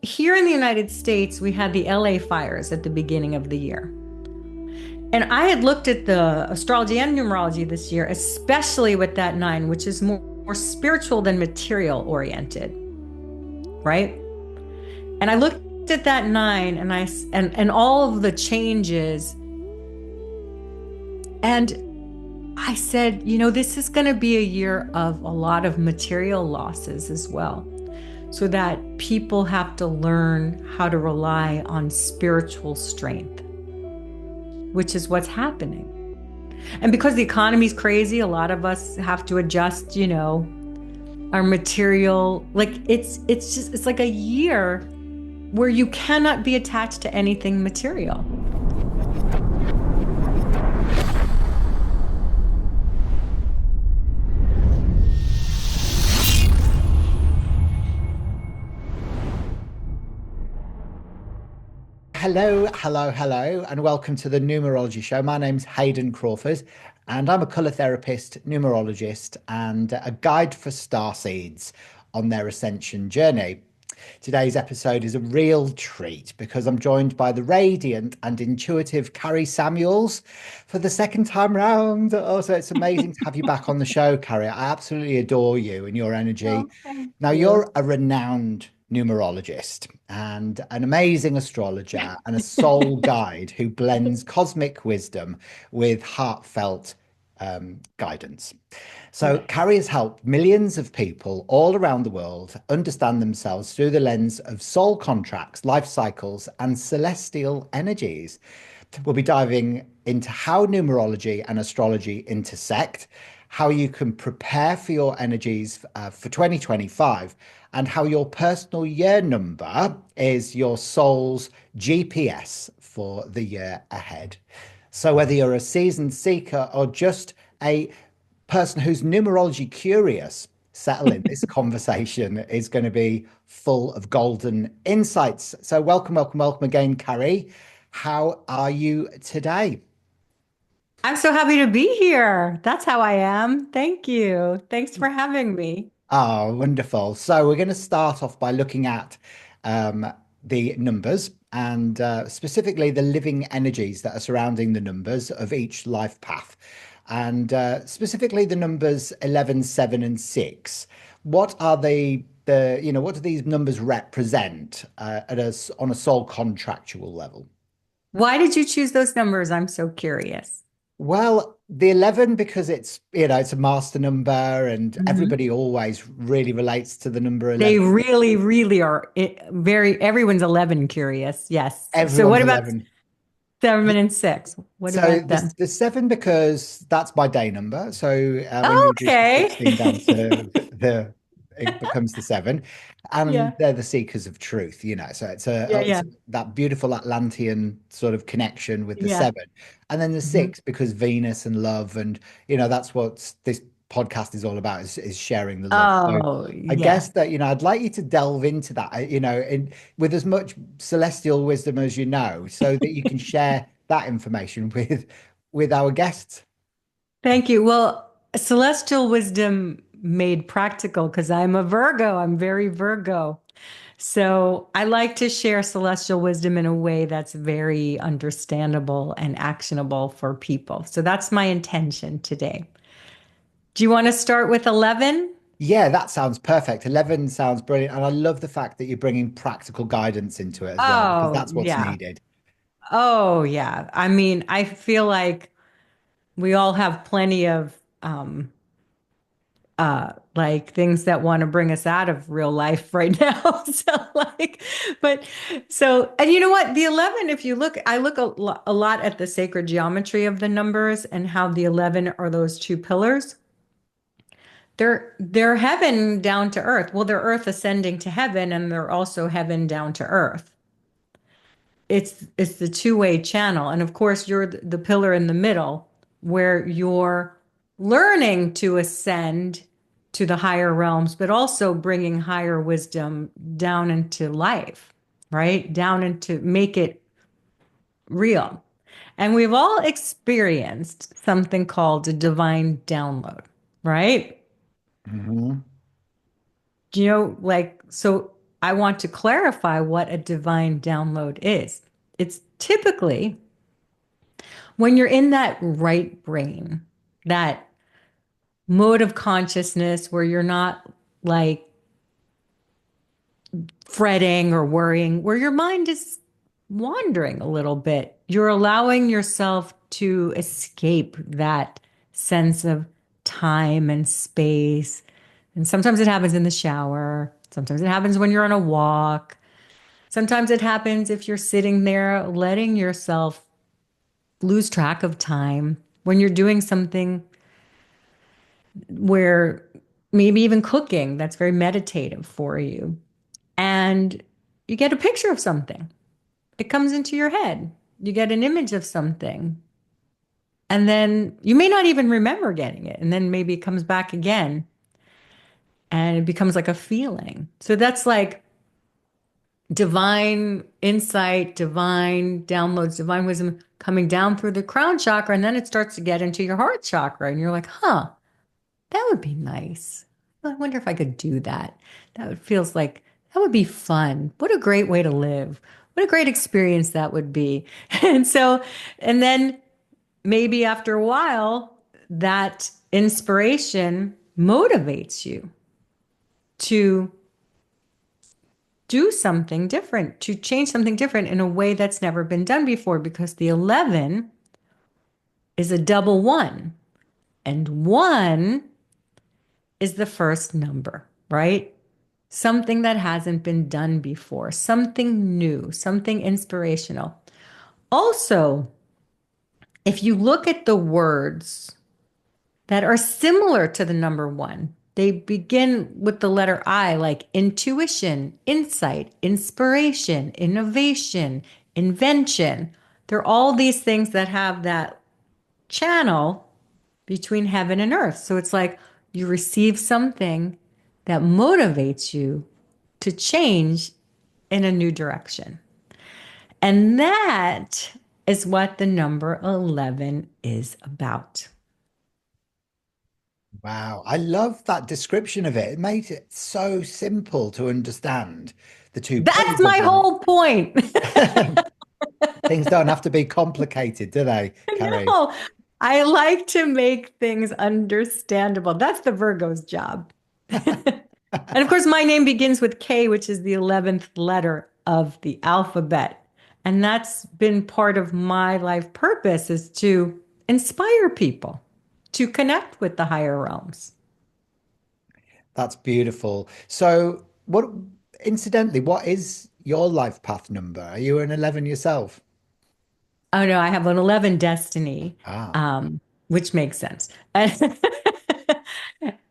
here in the United States, we had the LA fires at the beginning of the year. And I had looked at the astrology and numerology this year, especially with that nine, which is more spiritual than material oriented, right? And I looked at that nine and all of the changes, and I said, this is going to be a year of a lot of material losses as well, so that people have to learn how to rely on spiritual strength, which is what's happening. And because the economy's crazy, a lot of us have to adjust, our material. Like it's like a year where you cannot be attached to anything material. Hello, hello, hello, and welcome to the Numerology Show. My name's Hayden Crawford, and I'm a colour therapist, numerologist, and a guide for starseeds on their ascension journey. Today's episode is a real treat because I'm joined by the radiant and intuitive Kari Samuels for the second time round. Oh, so it's amazing to have you back on the show, Kari. I absolutely adore you and your energy. Oh, thank Now, you. you're a renowned numerologist and an amazing astrologer and a soul guide who blends cosmic wisdom with heartfelt guidance. So, Yeah. Carrie has helped millions of people all around the world understand themselves through the lens of soul contracts, life cycles, and celestial energies. We'll be diving into how numerology and astrology intersect, how you can prepare for your energies for 2025, and how your personal year number is your soul's GPS for the year ahead. So, whether you're a seasoned seeker or just a person who's numerology curious, settle in. This conversation is going to be full of golden insights. So, welcome, welcome, welcome again, Carrie. How are you today? I'm so happy to be here. That's how I am. Thank you. Thanks for having me. Oh, wonderful. So, we're going to start off by looking at um, the numbers and specifically the living energies that are surrounding the numbers of each life path. And specifically the numbers 11, 7, and 6. What are what do these numbers represent on a soul contractual level? Why did you choose those numbers? I'm so curious. Well, the 11 because it's a master number and Mhm. everybody always really relates to the number They 11. really, really are everyone's 11 curious. Yes. So Everyone's what about 11. 7 and 6? What So about the, them? the 7 because that's my day number. So when you reduce the 16 down Okay. to it becomes the 7, and Yeah. they're the seekers of truth, So Yeah, it's yeah. that beautiful Atlantean sort of connection with the Yeah. 7, and then the Mhm. 6 because Venus and love, and that's what this podcast is all about is sharing the love. So Oh, I yes. guess that I'd like you to delve into that, with as much celestial wisdom as you know, so that you can share that information with our guests. Thank you. Well, celestial wisdom made practical because I'm a Virgo. I'm very Virgo. So I like to share celestial wisdom in a way that's very understandable and actionable for people. So that's my intention today. Do you want to start with 11? Yeah, that sounds perfect. 11 sounds brilliant. And I love the fact that you're bringing practical guidance into it as well, because Oh, that's what's yeah. needed. Oh, yeah. I mean, I feel like we all have plenty of like things that want to bring us out of real life right now. So like, but so, and you know what? The 11, if you look, I look a lot at the sacred geometry of the numbers and how the 11 are those two pillars. They're heaven down to earth. Well, they're earth ascending to heaven, and they're also heaven down to earth. It's the two-way channel. And of course, you're the pillar in the middle where you're learning to ascend to the higher realms, but also bringing higher wisdom down into life, right? Down into make it real. And we've all experienced something called a divine download, right? Mhm. Do you know, like, so I want to clarify what a divine download is. It's typically when you're in that right brain, that mode of consciousness where you're not like fretting or worrying, where your mind is wandering a little bit. You're allowing yourself to escape that sense of time and space. And sometimes it happens in the shower. Sometimes it happens when you're on a walk. Sometimes it happens if you're sitting there letting yourself lose track of time when you're doing something where maybe even cooking that's very meditative for you. And you get a picture of something. It comes into your head. You get an image of something. And then you may not even remember getting it. And then maybe it comes back again and it becomes like a feeling. So that's like divine insight, divine downloads, divine wisdom coming down through the crown chakra. And then it starts to get into your heart chakra. And you're like, huh, that would be nice. I wonder if I could do that. That would feels like that would be fun. What a great way to live. What a great experience that would be. And so, and then maybe after a while, that inspiration motivates you to do something different, to change something different in a way that's never been done before, because the 11 is a double one, and one is the first number, right? Something that hasn't been done before, something new, something inspirational. Also, if you look at the words that are similar to the number one, they begin with the letter I, like intuition, insight, inspiration, innovation, invention. They're all these things that have that channel between heaven and earth. So it's like you receive something that motivates you to change in a new direction. And that is what the number 11 is about. Wow, I love that description of it. It made it so simple to understand the two That's poles of my light. whole point. Things don't have to be complicated, do they, Kari? No, I like to make things understandable. That's the Virgo's job. And of course, my name begins with K, which is the 11th letter of the alphabet. And that's been part of my life purpose is to inspire people to connect with the higher realms. That's beautiful. So, incidentally, what is your life path number? Are you an 11 yourself? Oh no, I have an 11 destiny, Ah, um, which makes sense.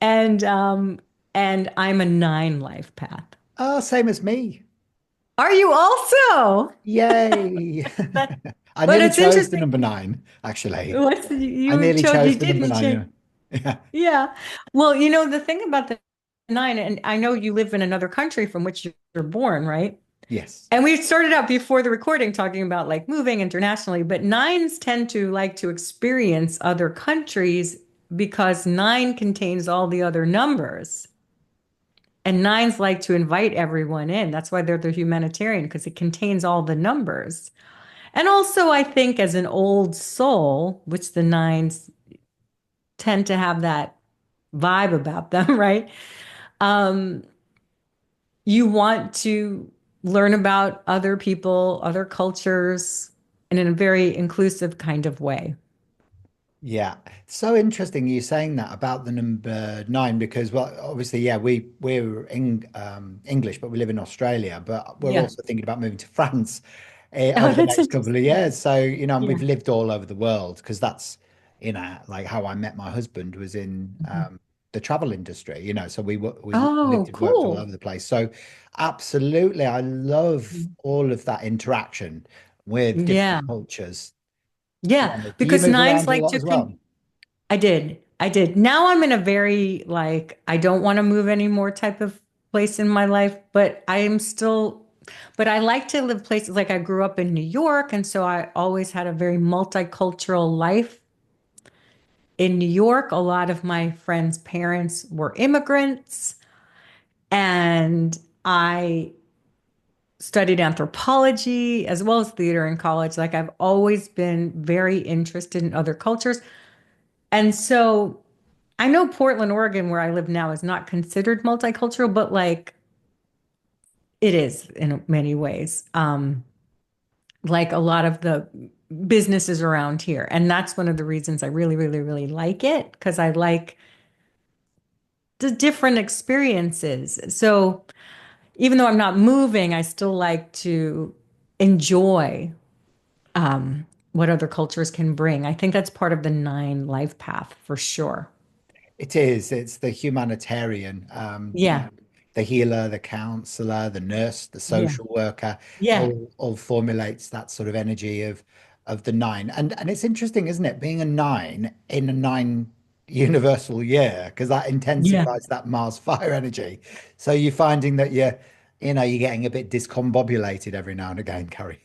And and I'm a 9 life path. oh, same as me. Are you also? Yay. That, I but nearly it's chose the interesting. number nine, actually. I You nearly chose, you chose the did, number you nine. changed. Yeah. Yeah. Well, the thing about the 9, and I know you live in another country from which you're born, right? Yes. And we started out before the recording talking about like moving internationally, but nines tend to like to experience other countries because 9 contains all the other numbers. And nines like to invite everyone in. That's why they're the humanitarian, because it contains all the numbers. And also, I think as an old soul, which the nines tend to have that vibe about them, right? Um, you want to learn about other people, other cultures, and in a very inclusive kind of way. Yeah. So interesting you saying that about the number nine because, well, obviously, yeah, we're English, but we live in Australia, but we're Yeah. also thinking about moving to France Oh, over the that's next couple of interesting. years. So, and Yeah. we've lived all over the world because that's, like how I met my husband was in Mhm. the travel industry, so we lived Oh, and worked all cool. over the place. So, absolutely, I love all of that interaction with Yeah. different cultures. Yeah. Yeah. Do you Because move nines around a like lot to as well? I did. I did. Now I'm in a very like I don't want to move anymore type of place in my life, but I am still but I like to live places like I grew up in New York, and so I always had a very multicultural life. In New York, a lot of my friends' parents were immigrants, and I studied anthropology as well as theater in college. Like I've always been very interested in other cultures. And so I know Portland, Oregon, where I live now, is not considered multicultural, but like it is in many ways. Like a lot of the businesses around here. And that's one of the reasons I really, really, really like it because I like the different experiences. So even though I'm not moving, I still like to enjoy what other cultures can bring. I think that's part of the nine life path for sure. It is. It's the humanitarian, Yeah. the healer, the counselor, the nurse, the Yeah. social worker, Yeah. all formulates that sort of energy of the nine. And it's interesting, isn't it? Being a nine in a nine universal year, because that Yeah. intensifies that Mars fire energy. So you're finding that you're getting a bit discombobulated every now and again, Kari.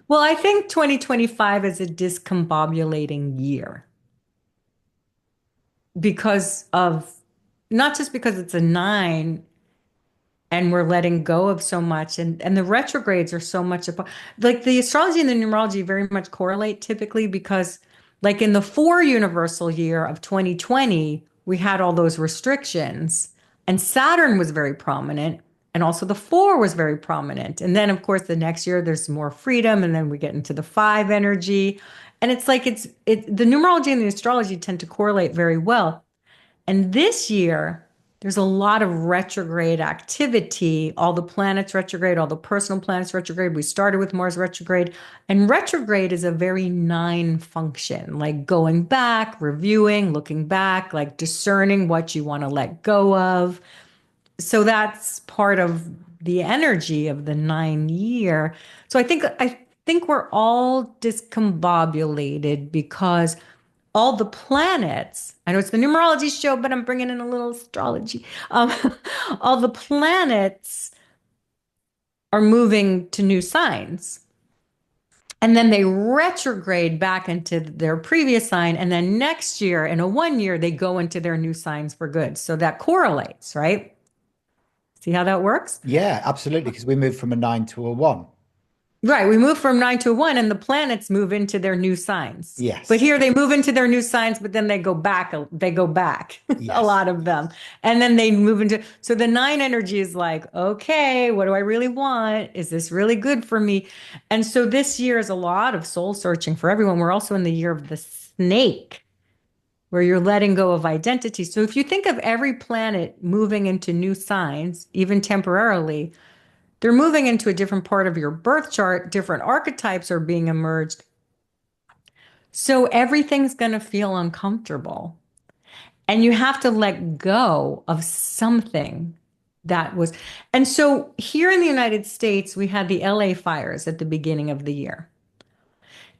Well, I think 2025 is a discombobulating year because of not just because it's a nine and we're letting go of so much and the retrogrades are so much about like the astrology and the numerology very much correlate typically because like in the four universal year of 2020 we had all those restrictions and Saturn was very prominent and also the four was very prominent and then of course the next year there's more freedom and then we get into the five energy and it's like the numerology and the astrology tend to correlate very well and this year, there's a lot of retrograde activity. All the planets retrograde, all the personal planets retrograde. We started with Mars retrograde. And retrograde is a very nine function, like going back, reviewing, looking back, like discerning what you want to let go of. So that's part of the energy of the 9 year. So I think we're all discombobulated because all the planets, I know it's the numerology show, but I'm bringing in a little astrology. Um, all the planets are moving to new signs. And then they retrograde back into their previous sign. And then next year, in a 1 year, they go into their new signs for good. So that correlates, right? See how that works? Yeah, absolutely. Because we moved from a nine to a one. Right. We move from nine to one, and the planets move into their new signs. But Yes. here they move into their new signs, but then they go back. They go back, a Yes. lot of them. And then they move into. So the nine energy is like, okay, what do I really want? Is this really good for me? And so this year is a lot of soul searching for everyone. We're also in the year of the snake, where you're letting go of identity. So if you think of every planet moving into new signs, even temporarily, they're moving into a different part of your birth chart. Different archetypes are being emerged. So everything's going to feel uncomfortable. And you have to let go of something that was. And so here in the United States, we had the LA fires at the beginning of the year.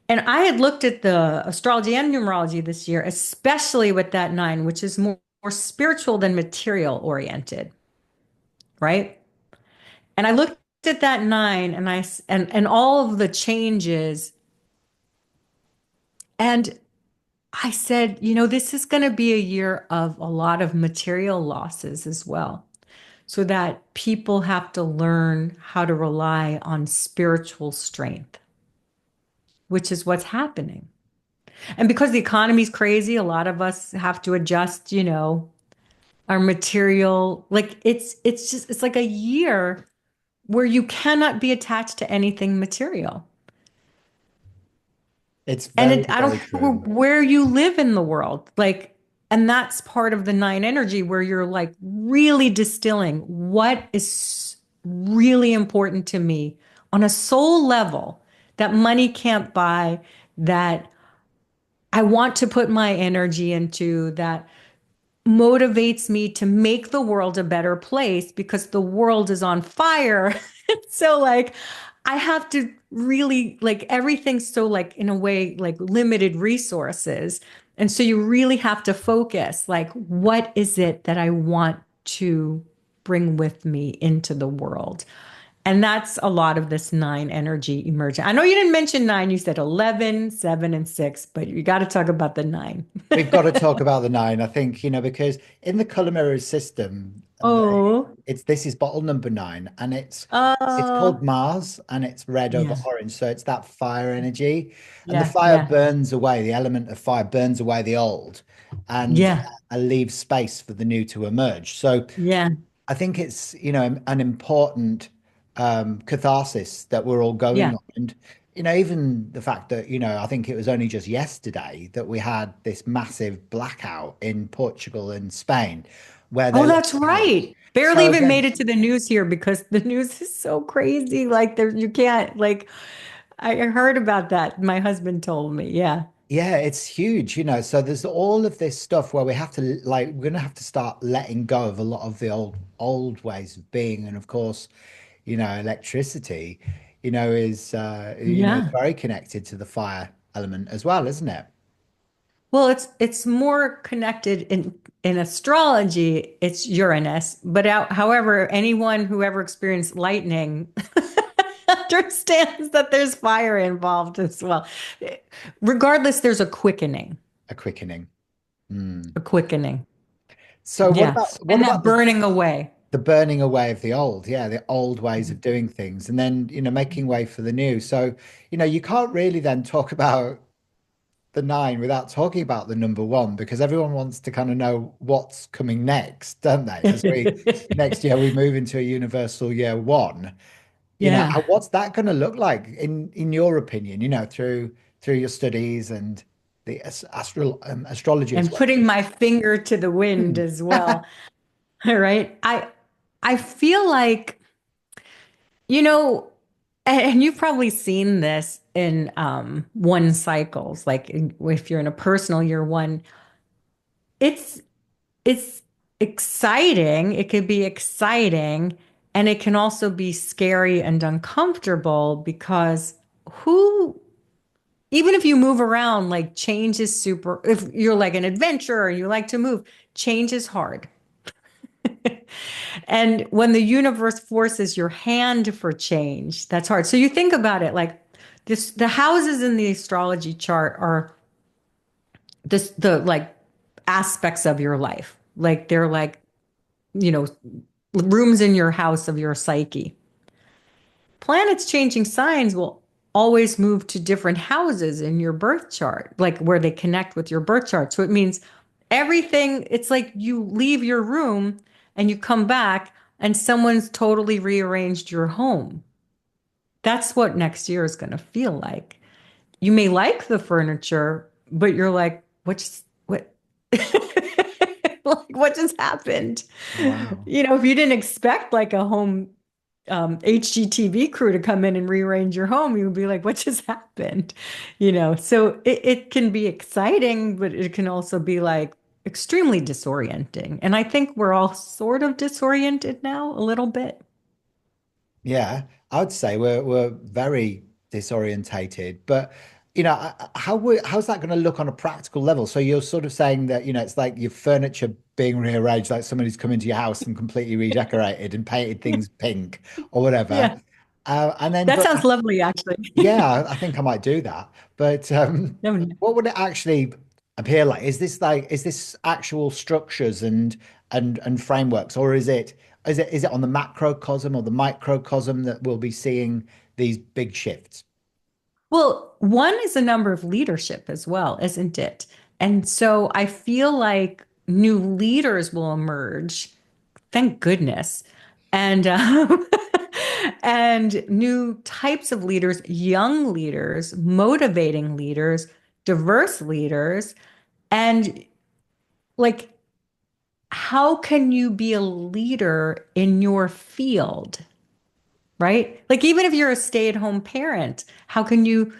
And I had looked at the astrology and numerology this year, especially with that nine, which is more spiritual than material oriented, right? And I looked at that nine and all of the changes and I said, this is going to be a year of a lot of material losses as well. So that people have to learn how to rely on spiritual strength, which is what's happening. And because the economy's crazy, a lot of us have to adjust, our material. Like it's like a year where you cannot be attached to anything material. It's And very, I don't very care true. where you live in the world. Like, and that's part of the nine energy where you're like really distilling what is really important to me on a soul level that money can't buy, that I want to put my energy into, that motivates me to make the world a better place because the world is on fire. So like I have to really like everything's so like in a way like limited resources. And so you really have to focus like what is it that I want to bring with me into the world? And that's a lot of this nine energy emerging. I know you didn't mention nine, you said 11, 7, and 6, but you got to talk about the nine. We've got to talk about the nine, I think, because in the color mirror system, Oh. it's this is bottle number 9, and it's called Oh, Mars, and it's red over yeah, orange. So it's that fire energy, and the yeah, fire yeah, burns away, the element of fire burns away the old, and yeah, leaves space for the new to emerge. So yeah, I think it's, an important catharsis that we're all going yeah. on. And, even the fact that, I think it was only just yesterday that we had this massive blackout in Portugal and Spain where Oh, they're that's looking at. right. Barely So even made again, it to the news here because the news is so crazy. Like there, you can't like. I heard about that. My husband told me. Yeah, yeah, it's huge, So there's all of this stuff where we have to we're gonna have to start letting go of a lot of the old ways of being. And of course, electricity, is yeah. very connected to the fire element as well, isn't it? Well, it's more connected in astrology. It's Uranus, but however, anyone who ever experienced lightning understands that there's fire involved as well. Regardless, there's a quickening, A quickening. Mm. a quickening. So what Yeah, about what and about that burning away. the burning away of the old? Yeah, the old ways of doing things, and then making way for the new. So you can't really then talk about the 9 without talking about the number 1, because everyone wants to kind of know what's coming next, don't they? As we next year we move into a universal year 1. Yeah. What's that going to look like in your opinion? Through your studies and the astrology as And well. putting my finger to the wind Hmm. as well. All right. I feel like, you know, and you've probably seen this in one cycles, like if you're in a personal year one, it's it's exciting. It could be exciting, and it can also be scary and uncomfortable because who even if you move around, like change is super, if you're like an adventurer and you like to move, change is hard. And when the universe forces your hand for change, that's hard. So you think about it like this, the houses in the astrology chart are the like aspects of your life. Like they're like, you know, rooms in your house of your psyche. Planets changing signs will always move to different houses in your birth chart, like where they connect with your birth chart. So it means everything, it's like you leave your room and you come back and someone's totally rearranged your home. That's what next year is going to feel like. You may like the furniture, but you're like, what? Like, what just happened? Wow. If you didn't expect like a home HGTV crew to come in and rearrange your home, you would be like, what just happened? So it can be exciting, but it can also be like extremely disorienting. And I think we're all sort of disoriented now a little bit. Yeah, I would say we're very disorientated, but how's that going to look on a practical level? So you're sort of saying that, it's like your furniture being rearranged, like somebody's come into your house and completely redecorated and painted things pink or whatever. Yeah, And then, that but sounds lovely, actually. yeah, I think I might do that. But No, no. what would it actually appear like? Is this actual structures and frameworks, or is it on the macrocosm or the microcosm that we'll be seeing these big shifts? Well, one is a number of leadership as well, isn't it? And so I feel like new leaders will emerge. Thank goodness. And and new types of leaders, young leaders, motivating leaders, diverse leaders, and like how can you be a leader in your field, right? Like even if you're a stay-at-home parent, how can you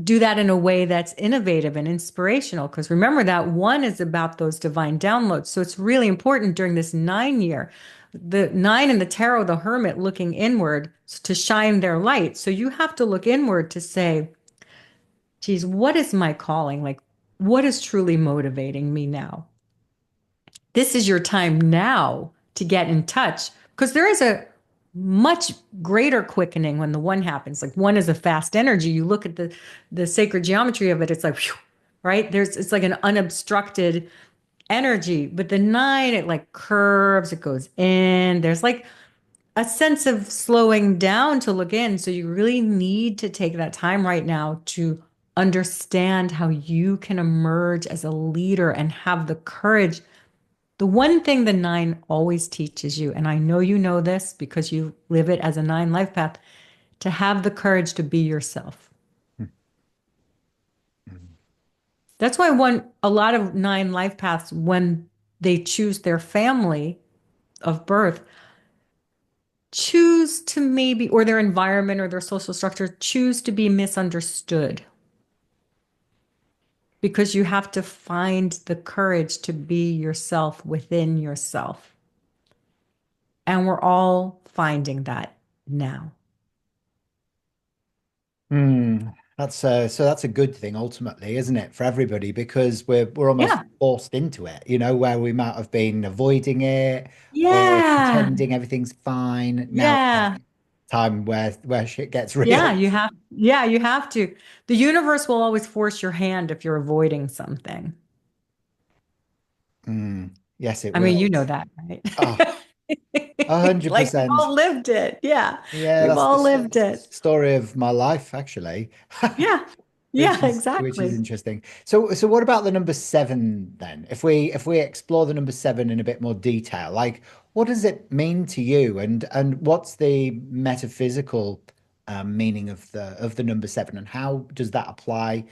do that in a way that's innovative and inspirational? Because remember that one is about those divine downloads. So it's really important during this 9 year, the 9 in the tarot, the hermit looking inward to shine their light. So you have to look inward to say, geez, what is my calling? Like, what is truly motivating me now? This is your time now to get in touch because there is a much greater quickening when the one happens. Like one is a fast energy. You look at the sacred geometry of it, it's like, whew, right? It's like an unobstructed energy. But the nine, it like curves, it goes in. There's like a sense of slowing down to look in. So you really need to take that time right now to understand how you can emerge as a leader and have the courage. The one thing the nine always teaches you, and I know you know this because you live it as a nine life path, to have the courage to be yourself. That's why a lot of nine life paths, when they choose their family of birth, choose to maybe, or their environment or their social structure, choose to be misunderstood because you have to find the courage to be yourself within yourself. And we're all finding that now. Hmm. So that's a good thing ultimately, isn't it, for everybody? Because we're almost Yeah. forced into it, where we might have been avoiding it or Yeah. pretending everything's fine. Now it's Yeah. like time where shit gets Yeah, real. you have to. The universe will always force your hand if you're avoiding something. Mm. Yes, it I mean, you will. know that, right? Oh, 100%. Like we've all lived it. Yeah. Yeah, We've that's the all lived it. story of my life, actually, Yeah. which Yeah, is exactly. interesting. So what about the number seven then? If we explore the number seven in a bit more detail, like what does it mean to you, and what's the metaphysical meaning of the number seven, and how does that apply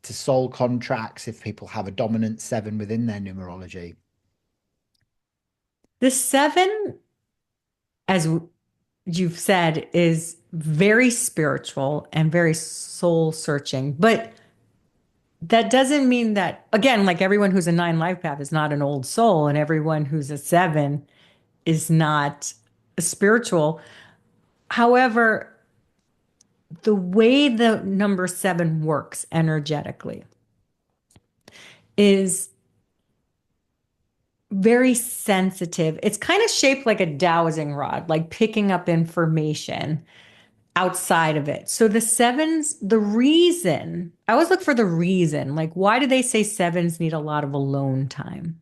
to soul contracts if people have a dominant seven within their numerology? The seven, as you've said, is very spiritual and very soul searching. But that doesn't mean that, again, like everyone who's a nine life path is not an old soul, and everyone who's a seven is not spiritual. However, the way the number seven works energetically is very sensitive. It's kind of shaped like a dowsing rod, like picking up information outside of it. So the sevens, the reason, I always look for the reason, like why do they say sevens need a lot of alone time?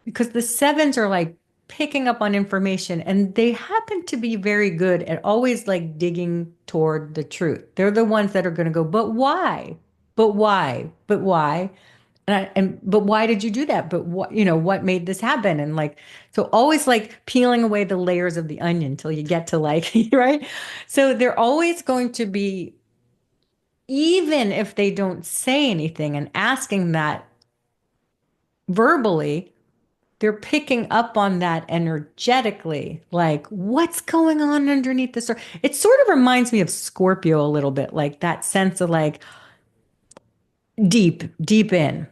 Because the sevens are like picking up on information and they happen to be very good at always like digging toward the truth. They're the ones that are going to go, but why? But why? But why? But why did you do that? But what, what made this happen? And like, so always like peeling away the layers of the onion till you get to like, right? So they're always going to be, even if they don't say anything and asking that verbally, they're picking up on that energetically. Like, what's going on underneath the surface? It sort of reminds me of Scorpio a little bit, like that sense of like deep, deep in,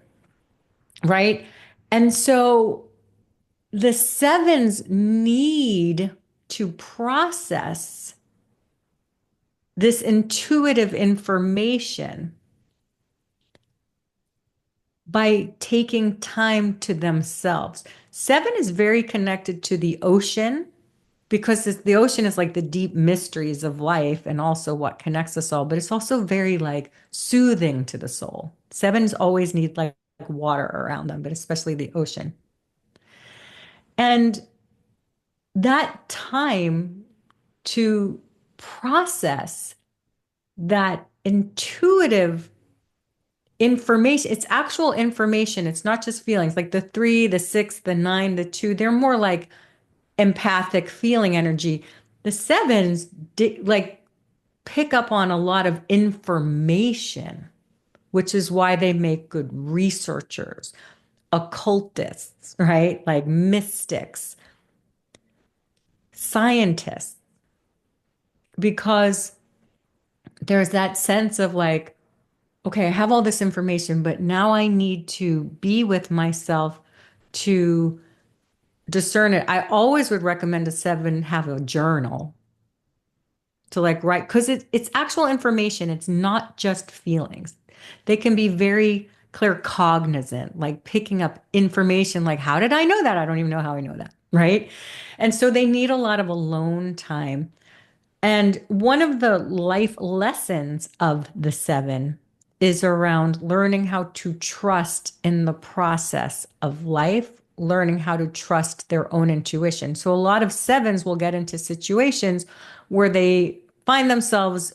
right? And so the sevens need to process this intuitive information by taking time to themselves. Seven is very connected to the ocean because the ocean is like the deep mysteries of life and also what connects us all, but it's also very like soothing to the soul. Sevens always need like water around them, but especially the ocean. And that time to process that intuitive information, it's actual information. It's not just feelings like the three, the six, the nine, the two, they're more like empathic feeling energy. The sevens like pick up on a lot of information, which is why they make good researchers, occultists, right? Like mystics, scientists, because there's that sense of like, okay, I have all this information, but now I need to be with myself to discern it. I always would recommend a seven have a journal to like write because it's actual information. It's not just feelings. They can be very clear cognizant, like picking up information like, how did I know that? I don't even know how I know that. Right. And so they need a lot of alone time. And one of the life lessons of the seven is around learning how to trust in the process of life, learning how to trust their own intuition. So a lot of sevens will get into situations where they find themselves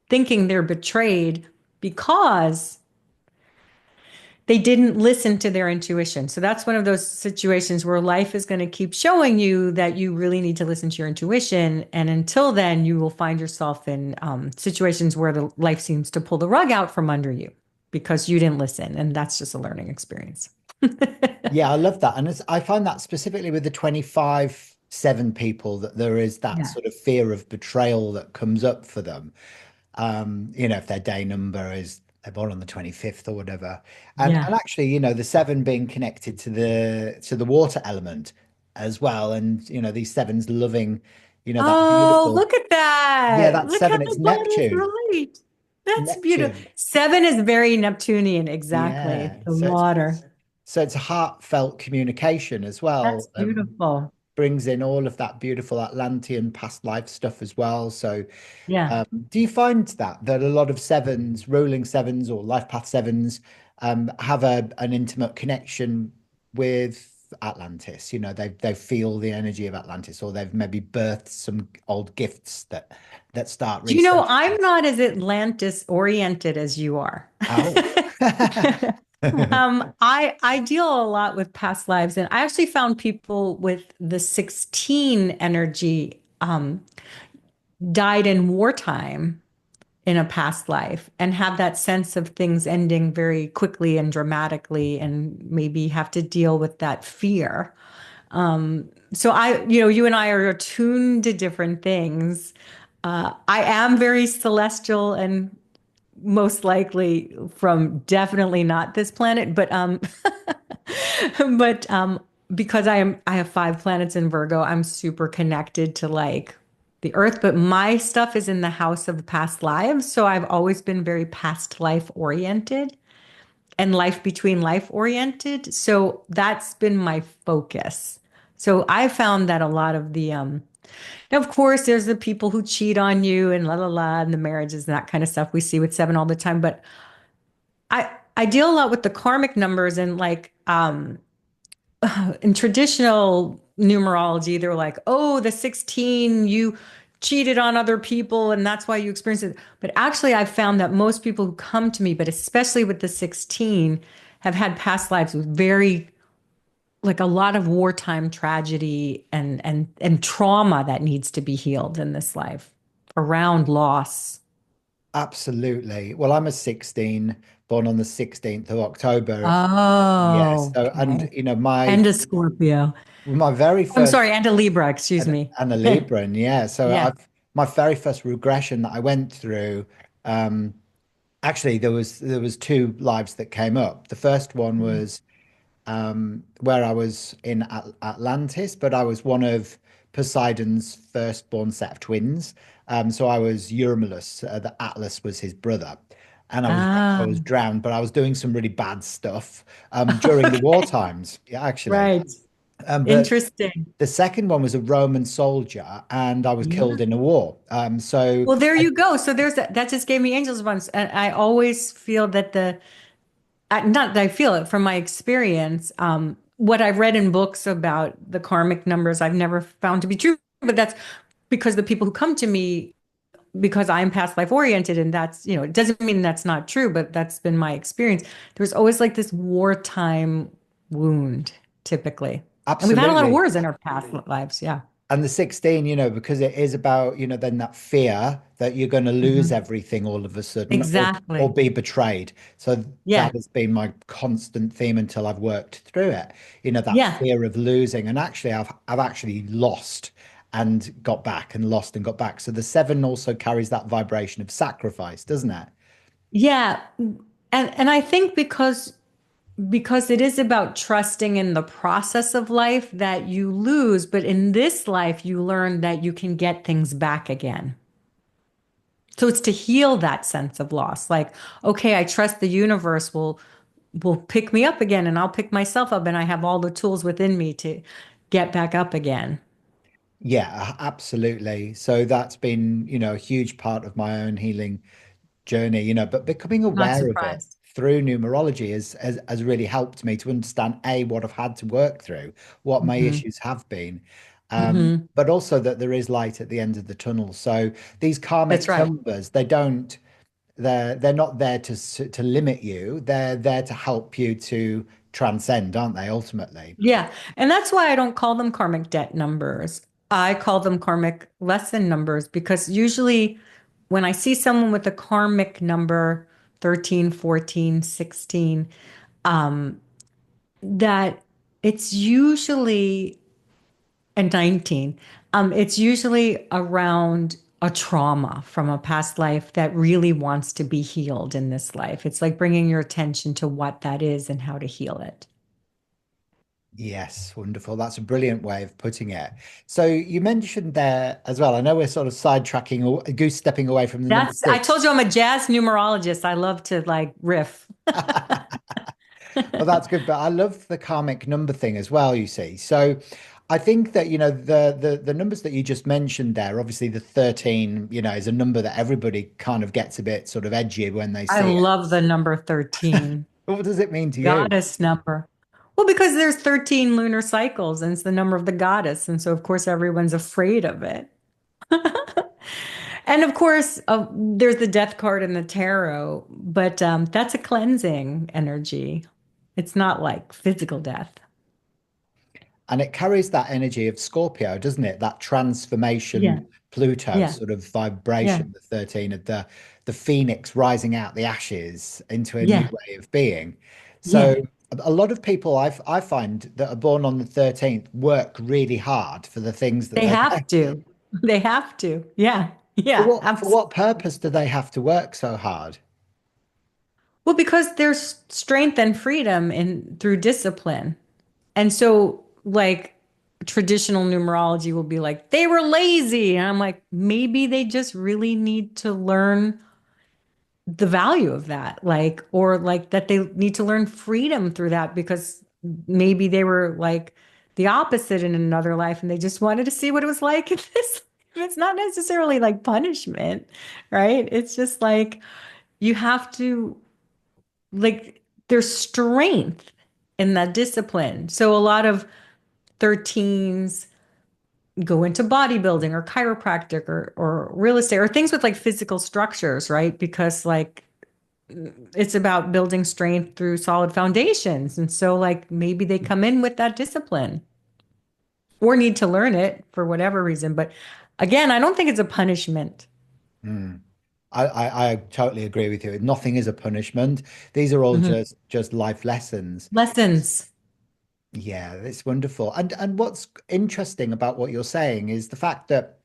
thinking they're betrayed because they didn't listen to their intuition. So that's one of those situations where life is going to keep showing you that you really need to listen to your intuition. And until then, you will find yourself in situations where the life seems to pull the rug out from under you because you didn't listen. And that's just a learning experience. Yeah, I love that. And I find that specifically with the 25/7 people that there is that Yeah. sort of fear of betrayal that comes up for them. If their day number is they're born on the 25th or whatever. And Yeah. actually, the seven being connected to the water element as well. And these sevens loving, that Oh, beautiful, look at yeah, that. that Look how seven, it's that is Neptune. right. That's beautiful. Neptune. Seven is very Neptunian, exactly. Yeah. It's the water. So it's a heartfelt communication as That's well. beautiful. Brings in all of that beautiful Atlantean past life stuff as well. So, Yeah. do you find that a lot of sevens, ruling sevens or life path sevens, have an intimate connection with Atlantis? They feel the energy of Atlantis, or they've maybe birthed some old gifts that start Do you know, resurfacing. I'm not as Atlantis oriented as you are. Oh. I deal a lot with past lives, and I actually found people with the 16 energy died in wartime in a past life and have that sense of things ending very quickly and dramatically, and maybe have to deal with that fear. So you and I are attuned to different things. I am very celestial and most likely from definitely not this planet, but because I have 5 planets in Virgo, I'm super connected to like the earth, but my stuff is in the house of past lives, so I've always been very past life oriented and life between life oriented. So that's been my focus. So I found that a lot of the now, of course, there's the people who cheat on you and la la la, and the marriages and that kind of stuff we see with seven all the time. But I deal a lot with the karmic numbers, and like in traditional numerology, they're like, oh, the 16, you cheated on other people and that's why you experienced it. But actually, I've found that most people who come to me, but especially with the 16, have had past lives with very like a lot of wartime tragedy and trauma that needs to be healed in this life around loss. Absolutely. Well, I'm a 16, born on the 16th of October. Yeah. Oh, So, and okay. my And a Scorpio. my very I'm first sorry, and a Libra, excuse me. and a Libran, yeah. So Yeah. my very first regression that I went through, um, actually there was two lives that came up. The first one was where I was in Atlantis, but I was one of Poseidon's firstborn set of twins. So I was Eurymulus. The Atlas was his brother, and I Ah, was drowned. But I was doing some really bad stuff during the war times, yeah, actually. right. But Interesting. the second one was a Roman soldier, and I was Yeah. killed in a war. So Well, there you go. So there's that. That just gave me angels once. And I always feel that not that I feel it from my experience, what I've read in books about the karmic numbers, I've never found to be true. But that's because the people who come to me, because I'm past life oriented, and that's, it doesn't mean that's not true, but that's been my experience. There's always like this wartime wound, typically. And we've had a lot of absolutely. wars in our past lives. Yeah. And the 16, because it is about, then that fear that you're going to lose Mhm. everything all of a sudden or Exactly. be betrayed. So Yeah. that has been my constant theme until I've worked through it. That Yeah. fear of losing. And actually I've actually lost and got back and lost and got back. So the seven also carries that vibration of sacrifice, doesn't it? Yeah. And I think because it is about trusting in the process of life that you lose, but in this life you learn that you can get things back again. So it's to heal that sense of loss. Like, okay, I trust the universe will pick me up again and I'll pick myself up and I have all the tools within me to get back up again. Yeah, absolutely. So that's been, a huge part of my own healing journey, but becoming Not aware of it surprised. through numerology has really helped me to understand A, what I've had to work through, what my Hmm. issues have been, Hmm. but also that there is light at the end of the tunnel. So these That's karmic right. numbers, they're not there to limit you. They're there to help you to transcend, aren't they, ultimately? Yeah. And that's why I don't call them karmic debt numbers. I call them karmic lesson numbers because usually when I see someone with a karmic number 13, 14, 16, um, that it's usually and 19, it's usually around a trauma from a past life that really wants to be healed in this life. It's like bringing your attention to what that is and how to heal it. Yes, wonderful. That's a brilliant way of putting it. So you mentioned there as well. I know we're sort of sidetracking or goose stepping away from the number I six. told you I'm a jazz numerologist. I love to like riff. Well, that's good, but I love the karmic number thing as well, you see. So I think that, the numbers that you just mentioned there, obviously the 13, is a number that everybody kind of gets a bit sort of edgy when they I see it. love the number 13, What does it mean to you? goddess number. Well, because there's 13 lunar cycles and it's the number of the goddess. And so, of course, everyone's afraid of it. And of course, there's the death card in the tarot, but that's a cleansing energy. It's not like physical death. And it carries that energy of Scorpio, doesn't it? That Yeah, transformation, Pluto yeah, sort of yeah, vibration, the 13 of the phoenix rising out the ashes into a new yeah, way of being. So yeah. a lot of people I find that are born on the 13th work really hard for the things that They they have to. They have to. Yeah, for yeah, what absolutely. purpose do they have to work so hard? Well, because there's strength and freedom in through discipline. And so, like, traditional numerology will be like, they were lazy. And I'm like, maybe they just really need to learn the value of that, like, or like that they need to learn freedom through that because maybe they were like the opposite in another life and they just wanted to see what it was like in this. It's not necessarily like punishment, right? It's just like you have to, like, there's strength in that discipline. So a lot of 13s go into bodybuilding or chiropractic or real estate or things with like physical structures, right? Because like it's about building strength through solid foundations. And so, like, maybe they come in with that discipline or need to learn it for whatever reason. But again, I don't think it's a punishment. Hmm. I totally agree with you. Nothing is a punishment. These are all Mhm. just life lessons. Lessons. Yeah, it's wonderful. And what's interesting about what you're saying is the fact that,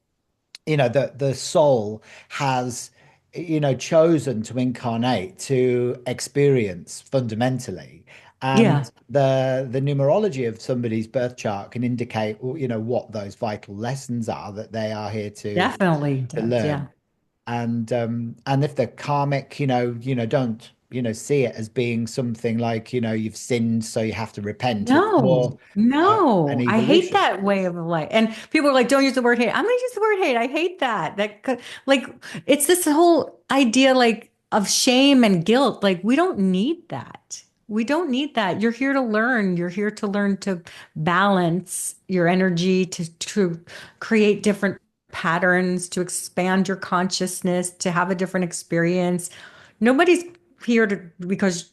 the soul has, chosen to incarnate to experience fundamentally. And Yeah, the numerology of somebody's birth chart can indicate, what those vital lessons are that they are here definitely to does. learn. Yeah. And if they're karmic, don't see it as being something like, you've sinned so you have to repent. It's more No, an no, I hate evolution. that way of life. And people are like, don't use the word hate. I'm going to use the word hate. I hate that. Like, it's this whole idea, like, of shame and guilt. Like, we don't need that. We don't need that. You're here to learn. You're here to learn to balance your energy, to create different patterns, to expand your consciousness, to have a different experience. Nobody's here to because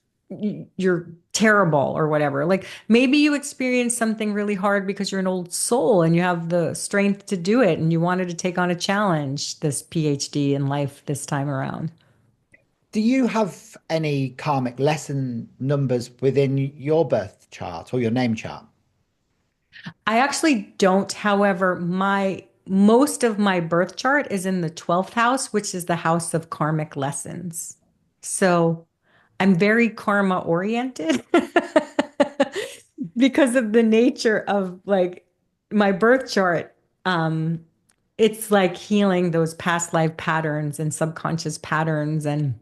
you're terrible or whatever. Like maybe you experienced something really hard because you're an old soul and you have the strength to do it and you wanted to take on a challenge, this PhD in life this time around. Do you have any karmic lesson numbers within your birth chart or your name chart? I actually don't. However, my most of my birth chart is in the 12th house, which is the house of karmic lessons. So I'm very karma oriented because of the nature of like my birth chart. Um, it's like healing those past life patterns and subconscious patterns and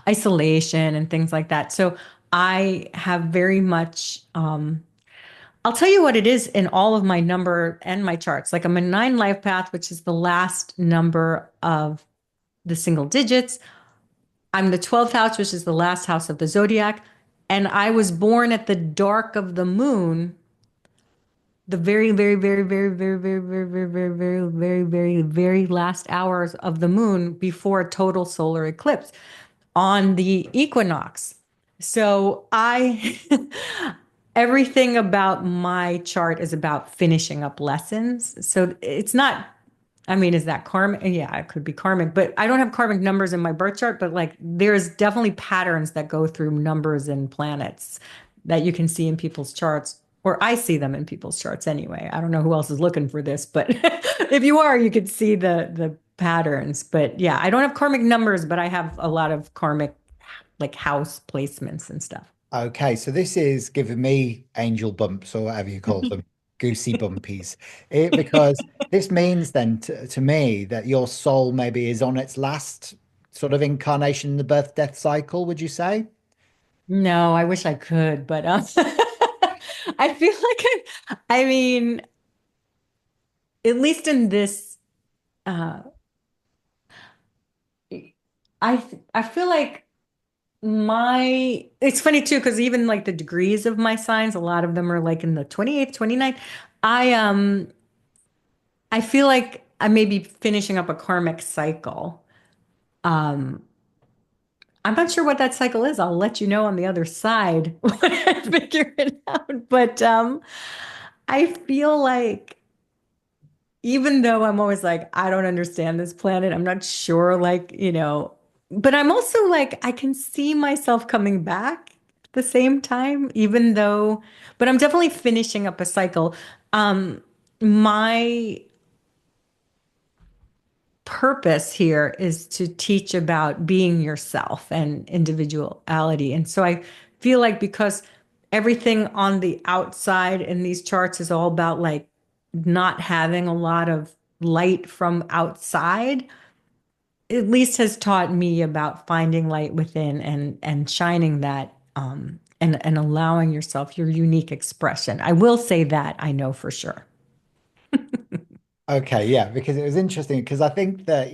isolation and things like that. So I have very much I'll tell you what it is in all of my number and my charts. Like I'm a nine life path, which is the last number of the single digits. I'm the 12th house, which is the last house of the zodiac. And I was born at the dark of the moon, the very, very, very, very, very, very, very, very, very, very, very, very, very last hours of the moon before a total solar eclipse on the equinox. So everything about my chart is about finishing up lessons. So it's not, I mean, is that karmic? Yeah, it could be karmic, but I don't have karmic numbers in my birth chart, but like there's definitely patterns that go through numbers and planets that you can see in people's charts, or I see them in people's charts anyway. I don't know who else is looking for this, but if you are, you could see the patterns. But yeah, I don't have karmic numbers, but I have a lot of karmic like house placements and stuff. Okay, so this is giving me angel bumps or whatever you call them, goosey bumpies. Because this means then to me that your soul maybe is on its last sort of incarnation in the birth death cycle, would you say? No, I wish I could, but I feel like I mean, at least in this, uh, I feel like it's funny too, because even like the degrees of my signs, a lot of them are like in the 28th, 29th. I I feel like I may be finishing up a karmic cycle. Um, I'm not sure what that cycle is. I'll let you know on the other side when I figure it out. But I feel like even though I'm always like, I don't understand this planet, I'm not sure, like, but I'm also like, I can see myself coming back at the same time, even though, but I'm definitely finishing up a cycle. My purpose here is to teach about being yourself and individuality. And so I feel like because everything on the outside in these charts is all about like not having a lot of light from outside, at least has taught me about finding light within and shining that and allowing yourself your unique expression. I will say that I know for sure. Okay, yeah, because it was interesting because I think that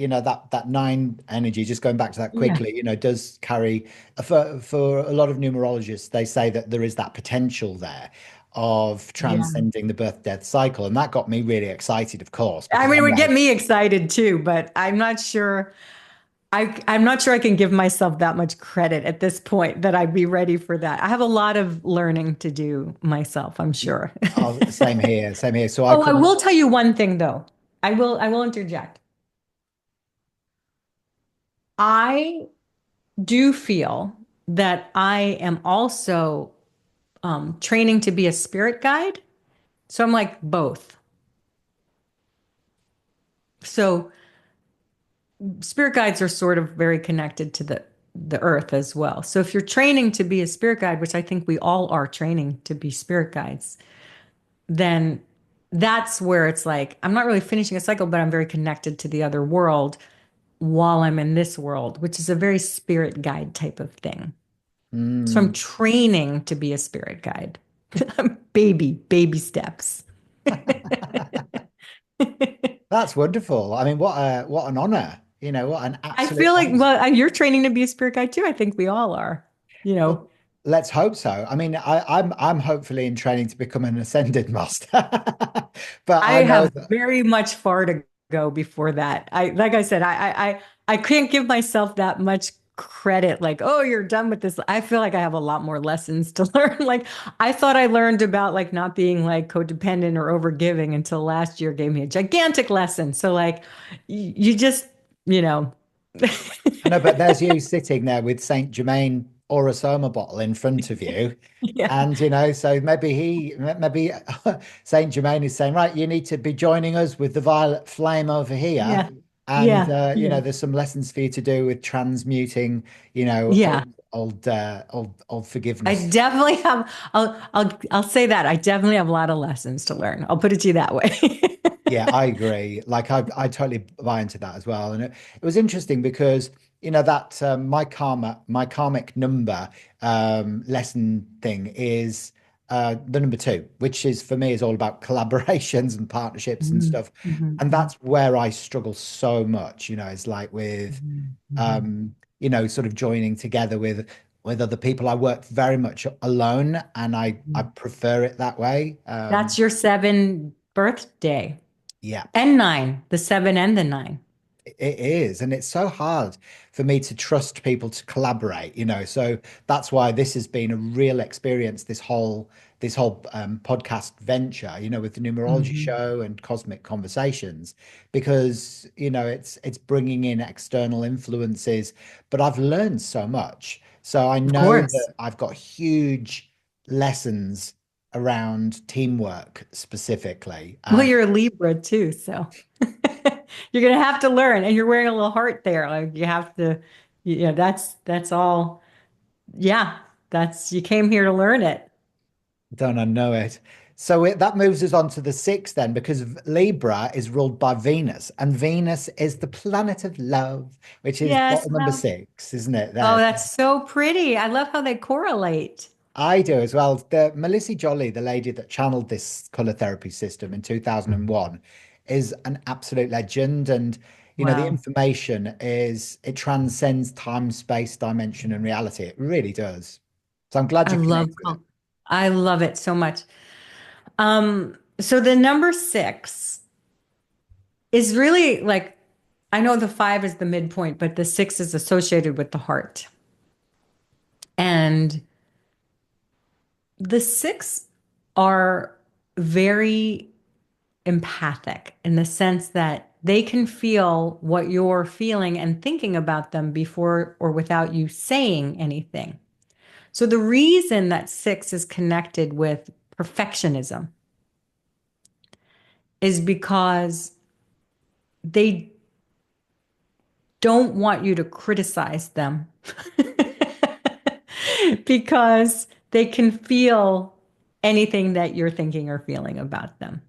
that nine energy, just going back to that Yeah. quickly, does carry for a lot of numerologists, they say that there is that potential there of Yeah. transcending the birth death cycle, and that got me really excited, of course, I because mean, it I'm would get like, me excited too, but I'm not sure. I'm not sure I can give myself that much credit at this point that I'd be ready for that. I have a lot of learning to do myself, I'm sure. oh, same here, same here. So I Oh, I couldn't. will tell you one thing though. I will interject. I do feel that I am also training to be a spirit guide. So I'm like both. So spirit guides are sort of very connected to the earth as well. So if you're training to be a spirit guide, which I think we all are training to be spirit guides, then that's where it's like I'm not really finishing a cycle, but I'm very connected to the other world while I'm in this world, which is a very spirit guide type of thing. So I'm Mm, training to be a spirit guide. Baby steps. that's wonderful. I mean, what an honor, what an I absolute feel like, honor. well, you're training to be a spirit guide too. I think we all are, you know. Well, let's hope so. I mean, I'm hopefully in training to become an ascended master, but I I know have that. very much far to go before that. Like I said, I can't give myself that much credit. Like, oh, you're done with this. I feel like I have a lot more lessons to learn. Like, I thought I learned about like not being like codependent or overgiving until last year gave me a gigantic lesson. So like, you just, you know, I know, but there's you sitting there with Saint Germain Orosoma bottle in front of you. yeah, And, so maybe Saint Germain is saying, right, you need to be joining us with the violet flame over here. yeah, And, yeah, yeah, there's some lessons for you to do with transmuting, yeah. old I forgiveness. definitely have. I'll say that I definitely have a lot of lessons to learn. I'll put it to you that way. Yeah, I agree. Like I totally buy into that as well. And it was interesting because that my karmic number lesson thing is The number two, which is for me is all about collaborations and partnerships and Mhm, stuff. mhm, And mhm, that's where I struggle so much, it's like with mhm, mhm. sort of joining together with other people. I work very much alone and I Mhm. prefer it that way. That's your seven birthday Yeah. and nine, the seven and the nine. It is, and it's so hard for me to trust people to collaborate, So that's why this has been a real experience, this whole podcast venture, with the Numerology Mhm. Show and Cosmic Conversations, because it's bringing in external influences, but I've learned so much. So I Of know course. that I've got huge lessons around teamwork specifically, Well, and you're a Libra too, so you're gonna have to learn. And you're wearing a little heart there. Like you have to, yeah, that's all. Yeah, that's you came here to learn it. don't I know it? So that moves us on to the sixth then, because Libra is ruled by Venus, and Venus is the planet of love, which is Yes, bottom number love. six, isn't it? Oh, There, that's so pretty. I love how they correlate. I do as well. The Melissa Jolly, the lady that channeled this color therapy system in 2001, is an absolute legend. And the Wow. information it transcends time, space, dimension, and reality. It really does. So I'm glad I you love connect with it. I love it so much. So the number six is really like I know the five is the midpoint, but the six is associated with the heart. And the six are very empathic in the sense that they can feel what you're feeling and thinking about them before or without you saying anything. So the reason that six is connected with perfectionism is because they don't want you to criticize them because they can feel anything that you're thinking or feeling about them.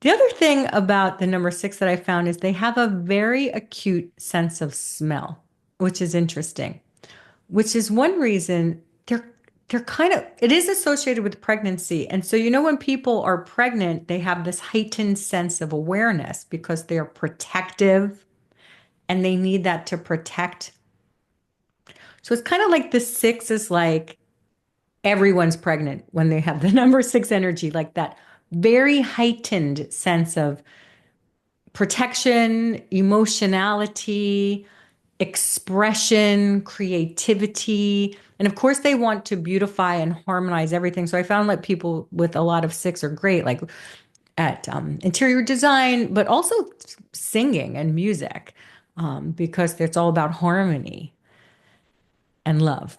The other thing about the number six that I found is they have a very acute sense of smell, which is interesting, which is one reason they're kind of it is associated with pregnancy. And so when people are pregnant, they have this heightened sense of awareness because they're protective and they need that to protect. So it's kind of like the six is like everyone's pregnant when they have the number six energy, like that very heightened sense of protection, emotionality, expression, creativity. And of course, they want to beautify and harmonize everything. So I found like people with a lot of six are great, like at interior design, but also singing and music, because it's all about harmony and love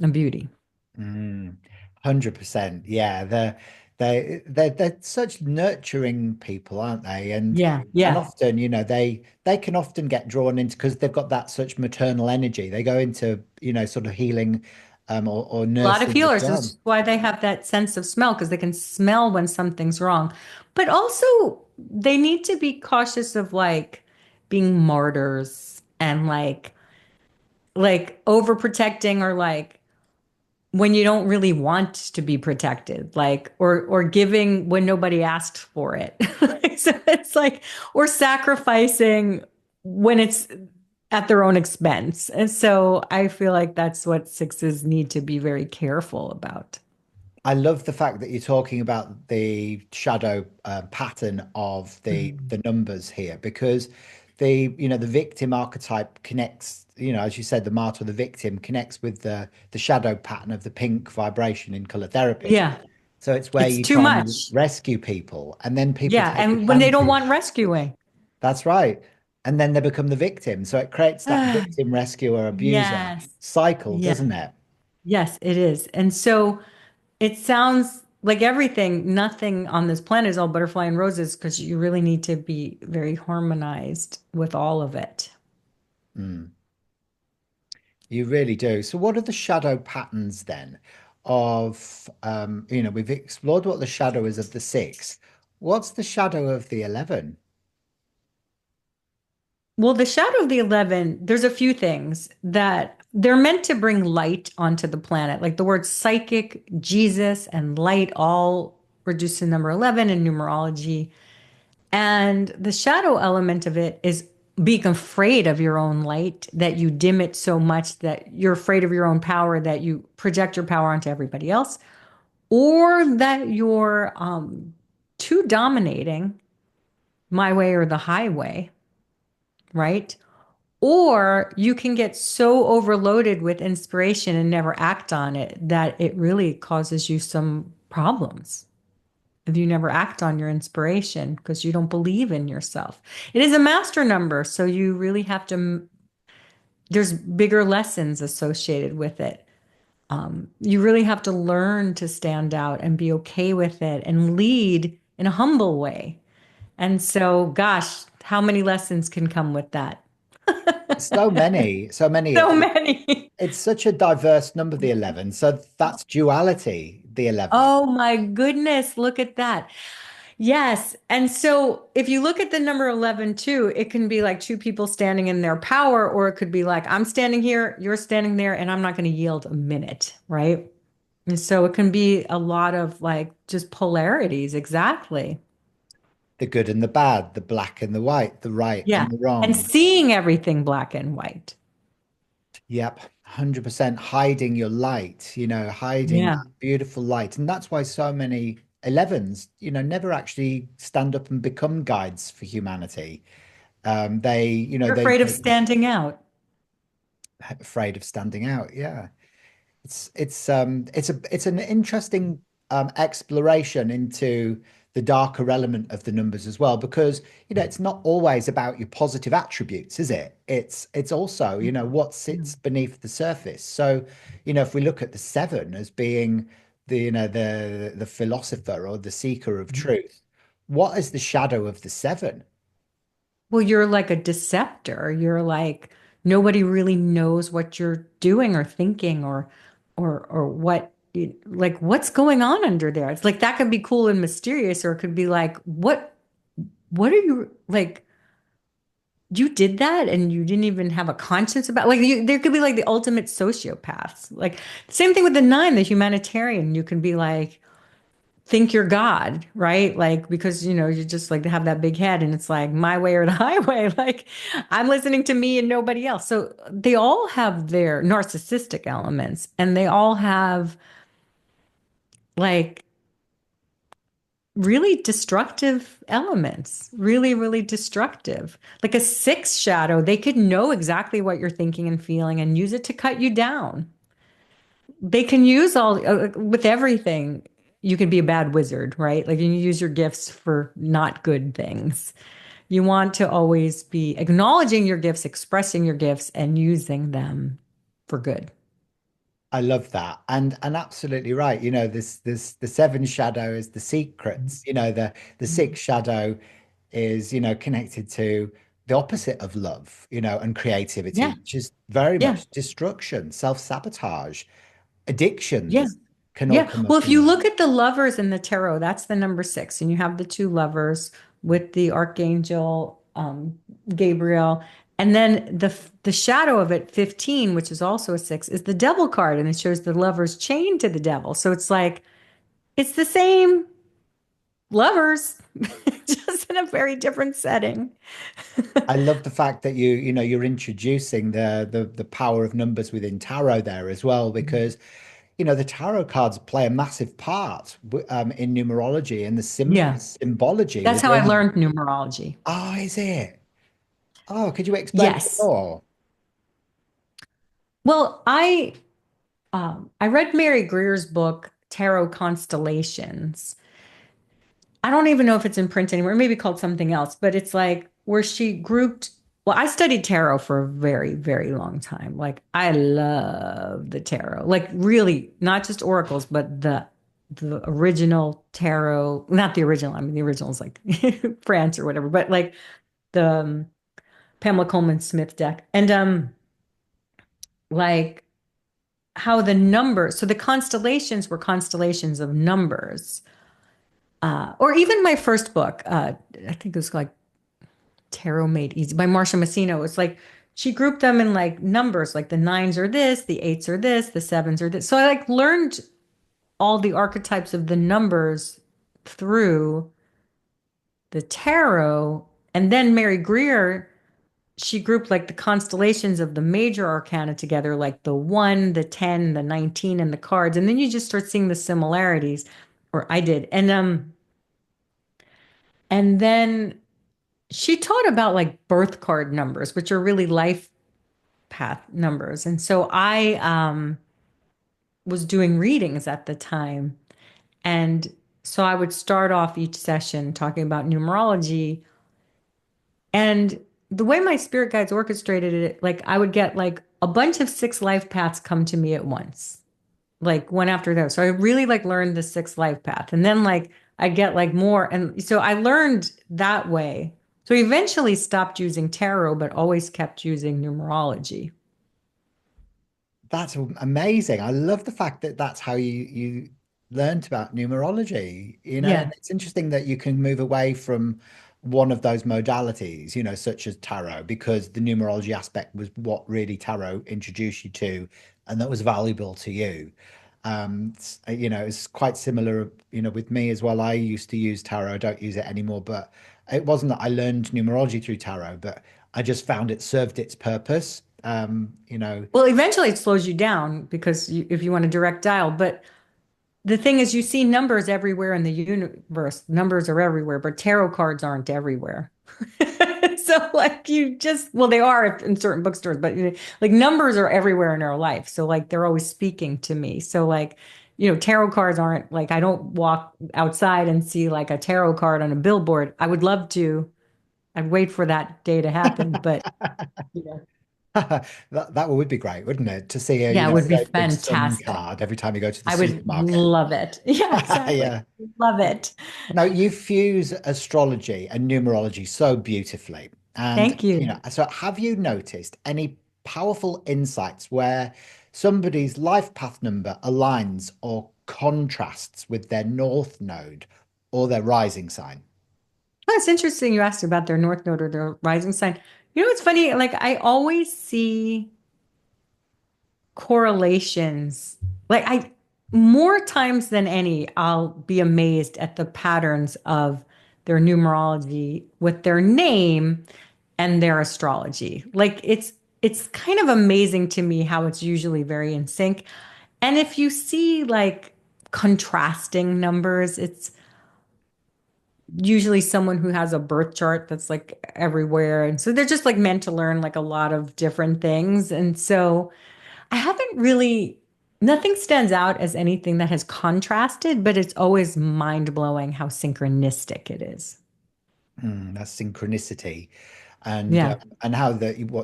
and beauty. 100%. Yeah, they're such nurturing people, aren't they? Yeah, And yeah. often, they can often get drawn into because they've got that such maternal energy. They go into, sort of healing or A lot of nursing as healers, this well. is why they have that sense of smell because they can smell when something's wrong. But also, they need to be cautious of like being martyrs and like overprotecting or like when you don't really want to be protected, like or giving when nobody asked for it. So it's like or sacrificing when it's at their own expense. And so I feel like that's what sixes need to be very careful about. I love the fact that you're talking about the shadow pattern of the Mhm. numbers here because the victim archetype connects, as you said, the martyr, the victim connects with the shadow pattern of the pink vibration in color therapy. Yeah, So it's where it's you too try and much. rescue people and then people Yeah, take and when they don't want advantage. rescuing. That's right. And then they become the victim. So it creates that victim, rescuer, abuser Yes. cycle, Yeah. doesn't it? Yes, it is. And so it sounds like everything, nothing on this planet is all butterfly and roses because you really need to be very harmonized with all of it. Mm. You really do. So what are the shadow patterns then of we've explored what the shadow is of the six. What's the shadow of the 11? Well, the shadow of the 11, there's a few things that they're meant to bring light onto the planet. Like the word psychic, Jesus, and light all reduced to number 11 in numerology. And the shadow element of it is being afraid of your own light, that you dim it so much that you're afraid of your own power, that you project your power onto everybody else, or that you're too dominating, my way or the highway, right? Or you can get so overloaded with inspiration and never act on it that it really causes you some problems if you never act on your inspiration because you don't believe in yourself. It is a master number, so you really have to, there's bigger lessons associated with it. You really have to learn to stand out and be okay with it and lead in a humble way. And so, gosh, how many lessons can come with that? So many, so many. So many. It's such a diverse number, the 11. So that's duality, the 11. Oh my goodness, look at that. Yes. And so if you look at the number 11 too, it can be like two people standing in their power, or it could be like, I'm standing here, you're standing there, and I'm not going to yield a minute, right? And so it can be a lot of like just polarities. Exactly. The good and the bad, the black and the white, the right Yeah. and the And wrong. seeing everything black and white. Yep, 100% hiding your light, hiding Yeah. that beautiful light. And that's why so many 11s, never actually stand up and become guides for humanity. They, You're afraid of standing out. afraid of standing out. Yeah. It's an interesting exploration into the darker element of the numbers as well, because it's not always about your positive attributes, is it? It's also, what Yeah. sits beneath the surface. So, if we look at the seven as being the philosopher or the seeker of truth, what is the shadow of the seven? Well, you're like a deceptor. You're like nobody really knows what you're doing or thinking or what like what's going on under there. It's like that could be cool and mysterious, or it could be like what are you like you did that and you didn't even have a conscience about like there could be like the ultimate sociopaths. Like same thing with the nine, the humanitarian. You can be like think you're God, right? Like, because, you just like have that big head and it's like my way or the highway. Like, I'm listening to me and nobody else. So they all have their narcissistic elements and they all have like really destructive elements, really, really destructive. Like a six shadow, they could know exactly what you're thinking and feeling and use it to cut you down. They can use all with everything. You can be a bad wizard, right? Like you use your gifts for not good things. You want to always be acknowledging your gifts, expressing your gifts, and using them for good. I love that. And absolutely right. This the seven shadow is the secrets. The six shadow is, connected to the opposite of love, and creativity, Yeah, which is very yeah, much destruction, self-sabotage, yeah. addictions can all Yeah. come Well, up if you in that. look at the lovers in the tarot, that's the number six, and you have the two lovers with the archangel Gabriel, and then the shadow of it, 15, which is also a six, is the devil card, and it shows the lovers chained to the devil. So it's like it's the same lovers, just in a very different setting. I love the fact that you're introducing the power of numbers within tarot there as well, because the tarot cards play a massive part in numerology and the Yeah, symbology that's how I within. learned numerology. Oh, is it? Oh, could you explain it Yes. more? Well, I read Mary Greer's book, Tarot Constellations. I don't even know if it's in print anymore, maybe called something else, but it's like where she grouped. Well, I studied tarot for a very, very long time. Like I love the tarot. Like really, not just oracles, but the original tarot, not the original. I mean, the original is like France or whatever, but like the Pamela Coleman Smith deck. And like how the numbers, so the constellations were constellations of numbers. Or even my first book, I think it was like Tarot Made Easy by Marsha Messino. It's like she grouped them in like numbers, like the nines are this, the eights are this, the sevens are this. So I like learned all the archetypes of the numbers through the tarot. And then Mary Greer, she grouped like the constellations of the major arcana together, like the 1, the 10, the 19, and the cards. And then you just start seeing the similarities, or I did. And then she taught about like birth card numbers, which are really life path numbers. And so I was doing readings at the time. And so I would start off each session talking about numerology. And the way my spirit guides orchestrated it, like I would get like a bunch of six life paths come to me at once, like one after the other. So I really like learned the six life path. And then like I get like more. And so I learned that way. So I eventually stopped using tarot, but always kept using numerology. That's amazing. I love the fact that that's how you learned about numerology, and Yeah. it's interesting that you can move away from one of those modalities, such as tarot, because the numerology aspect was what really tarot introduced you to, and that was valuable to you. It's quite similar, with me as well. I used to use tarot. I don't use it anymore, but it wasn't that I learned numerology through tarot, but I just found it served its purpose. Well, eventually it slows you down because if you want to direct dial, but the thing is, you see numbers everywhere in the universe. Numbers are everywhere, but tarot cards aren't everywhere. So, like, well, they are in certain bookstores, but like numbers are everywhere in our life. So, like, they're always speaking to me. So, like, tarot cards aren't like, I don't walk outside and see like a tarot card on a billboard. I would love to. I'd wait for that day to happen, but yeah, That would be great, wouldn't it? To see yeah, it a would be great big sun fantastic. card every time you go to the I would supermarket. love it. Yeah, exactly. Yeah. Love it. Now you fuse astrology and numerology so beautifully. And, Thank you. so have you noticed any powerful insights where somebody's life path number aligns or contrasts with their north node or their rising sign? Oh, it's interesting you asked about their north node or their rising sign. It's funny, like I always see correlations. Like I more times than any, I'll be amazed at the patterns of their numerology with their name and their astrology. Like it's kind of amazing to me how it's usually very in sync. And if you see like contrasting numbers, it's usually someone who has a birth chart that's like everywhere. And so they're just like meant to learn like a lot of different things. And so I haven't really, nothing stands out as anything that has contrasted, but it's always mind blowing how synchronistic it is. That's synchronicity, and Yeah. how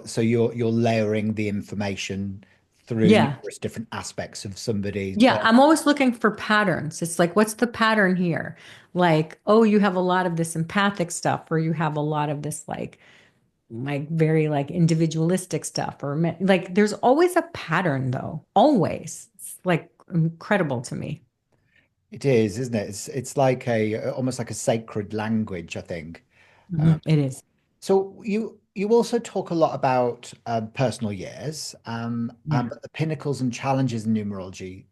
so you're layering the information through Yeah. numerous different aspects of somebody's Yeah. birth. I'm always looking for patterns. It's like, what's the pattern here? Like, oh, you have a lot of this empathic stuff, or you have a lot of this like very like individualistic stuff like there's always a pattern though always it's like incredible to me. It is, isn't it? It's like a almost like a sacred language, I think. Mhm, it is. So you also talk a lot about personal years, Yeah. but the pinnacles and challenges in numerology